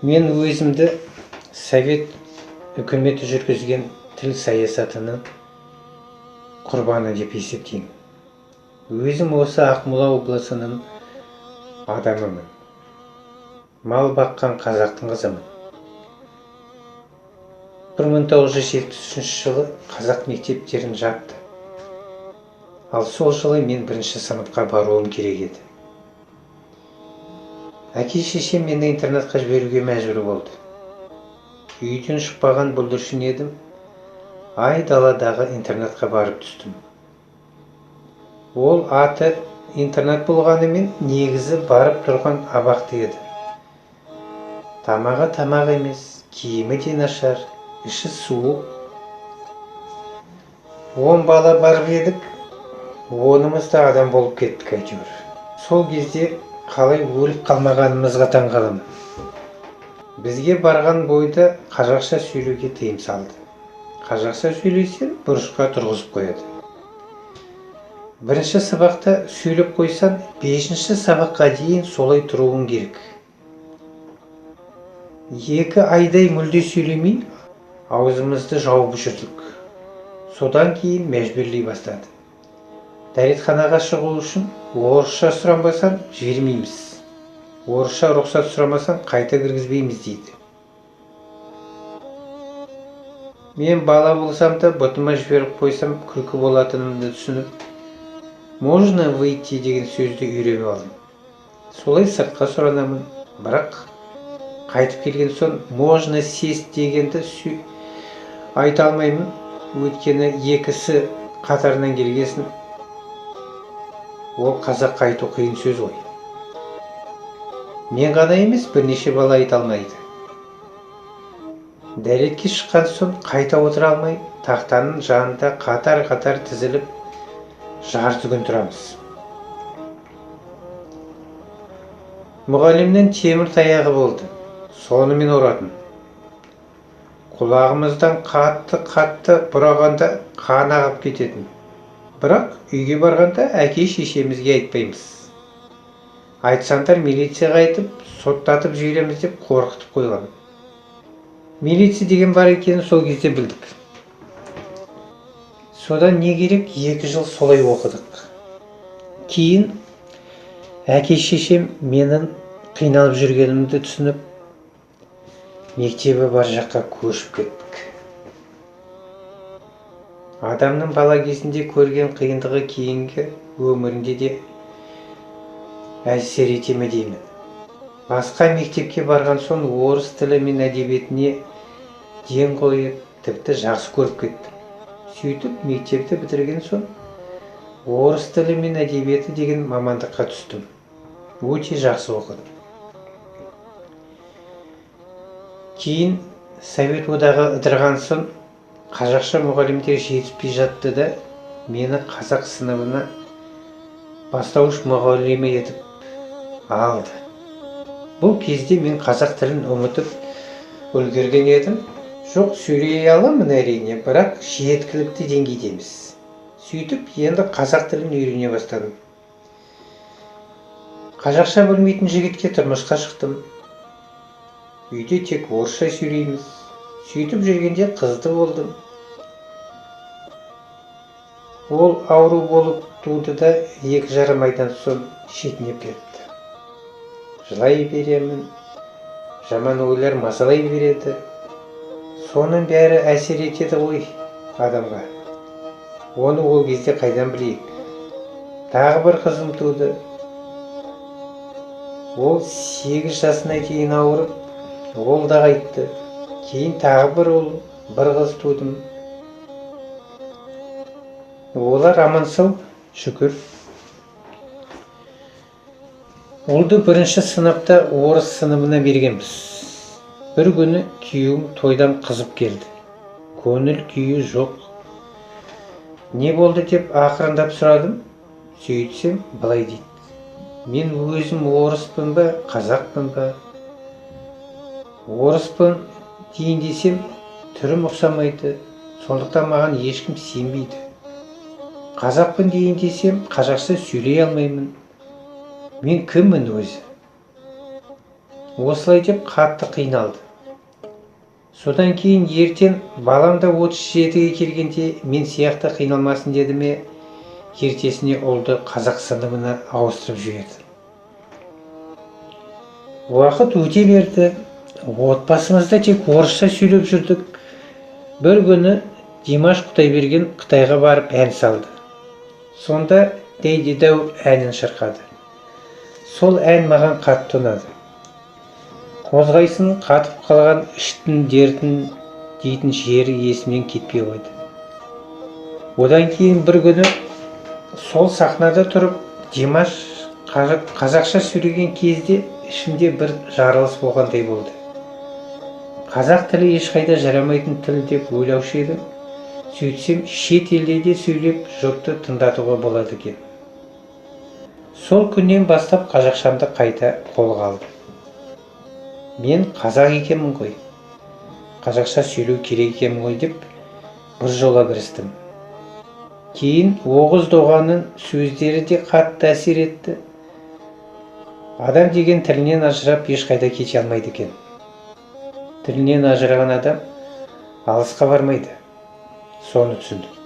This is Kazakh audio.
Мен өзімді совет үкіметі жүргізген тіл саясатының құрбаны деп есептеймін. Өзім осы Ақмола облысының адамымын. Мал баққан қазақтың қызымын. 1973 жылы қазақ мектептерін жапты. Ал сол жылы мен бірінші сыныпқа баруым керек еді. Әке-шешем мені интернатқа жіберуге мәжбүр болды. Үйден шықпаған бүлдіршін едім. Айдаладағы интернатқа барып түстім. Ол аты интернат болғанымен негізі барып тұрған абақты еді. Тамағы тамақ емес, киімі де нашар, іші суық. 10 бала барып едік, 10-ымыз да адам болып кеттік әйтеуір. Сол кезде қалай өліп қалмағанымызға таң қаламын. Бізге барған бойда қазақша сөйлеуге тыйым салды. Қазақша сөйлесең, бұрышқа тұрғызып қояды. Бірінші сабақта сөйлеп қойсан, 5-ші сабаққа дейін солай тұруың керек. 2 айдай мүлде сөйлемей, аузымызды жауып жүрдік. Содан кейін мәжбүрлей бастады. Дәретханаға шығу үшін орысша сұрамасаң жібермейміз. Орысша рұқсат сұрамасаң қайта кіргізбейміз дейді. Мен бала болсам да бұтыма жіберіп қойсам күлкі болатынымды түсініп, можно выйти деген сөзді үйреніп алдым. Солай сыртқа сұранамын, бірақ қайтып келген соң можно сесть дегенді айта алмаймын, өйткені екісі қатарынан келгесін. Ол қазақ айту қиын сөз ғой. Мен ғана емес, бірнеше бала айта алмайды. Дәретке шыққан соң қайта отыра алмай, тақтаның жанында қатар-қатар тізіліп, жарты күн тұрамыз. Мұғалімнің темір таяғы болды. Сонымен ұратын. Құлағымыздан қатты бұрағанда қан ағып кететін. Бірақ үйге барғанда әке-шешемізге айтпаймыз. Айтсаңдар милицияға айтып, соттатып жібереміз деп қорқытып қойған. Милиция деген бар екенін сол кезде білдік. Содан не керек, 2 жыл солай оқыдық. Кейін әке-шешем менің қиналып жүргенімді түсініп, мектебі бар жаққа көшіп кеттік. Адамның бала кезінде көрген қиындығы кейінгі өмірінде де әсер ете ме деймін. Басқа мектепке барған соң орыс тілі мен әдебиетіне ден қойып, тіпті жақсы көріп кеттім. Сөйтіп мектепті бітірген соң орыс тілі мен әдебиеті деген мамандыққа түстім. Өте жақсы оқыдым. Кейін Совет одағы ыдырған соң қазақша мұғалімдер жетіспей жатты да, мені қазақ сыныбына бастауыш мұғалімі етіп алды. Бұл кезде мен қазақ тілін ұмытып үлгерген едім. Жоқ, сөйлей аламын әрине, бірақ жеткілікті деңгейде емес. Сөйтіп, енді қазақ тілін үйрене бастадым. Қазақша білмейтін жігітке тұрмысқа шықтым. Үйде тек орысша сөйлейміз. Сөйтіп жүргенде қызды болдым. Ол ауру болып туды да 2,5 айдан соң шетінеп кетті. Жылай беремін, жаман ойлар мазалай береді. Соның бәрі әсер етеді ғой адамға. Оны ол кезде қайдан білейік. Тағы бір қызым туды. Ол 8 жасына дейін ауырып, ол да қайтты. Кейін тағы бір қыз тудым. Олар аман сау, шүкір. Ұлды 1-ші сыныпта орыс сыныбына бергенбіз. Бір күні күйеуім тойдан қызып келді. Көңіл күйі жоқ. Не болды деп ақырындап сұрадым. Сөйтсем, былай дейді. Мен өзім орыспын ба, қазақпын ба? Орыспын дейін десем, түрім ұқсамайды. Сондықтан маған ешкім сенбейді. Қазақпын дейін десем, қазақша сөйлей алмаймын. Мен кіммін өзі? Осылай деп қатты қиналды. Содан кейін ертең балам да 37-ге келгенде мен сияқты қиналмасын деді ме, ертесіне ұлды қазақ сыныбына ауыстырып жіберді. Уақыт өте берді. Отбасымызда тек орысша сөйлеп жүрдік. Бір күні Димаш Құдайберген Қытайға барып ән салды. Сонда Дейді Дәу әнін шырқады. Сол ән маған қатты ұнады. Қозғайсын қатып қалған іштің дертін дейтін жері есімнен кетпей қойды. Одан кейін бір күні сол сахнада тұрып Димаш қазақша сөйлеген кезде ішімде бір жарылыс болғандай болды. Қазақ тілі ешқайда жарамайтын тіл деп ойлаушы едім. Сөйтсем шет елде де сөйлеп жұртты тыңдатуға болады екен. Сол күннен бастап қазақшамды қайта қолға алдым. Мен қазақ екенмін ғой, қазақша сөйлеу керек екенмін ғой деп бір жола кірістім. Кейін Оғыз Доғаның сөздері де қатты әсер етті. Адам деген тілінен ажырап ешқайда кете алмайды екен. Тілінен ажыраған адам алысқа бармайды. Соны түсіндім.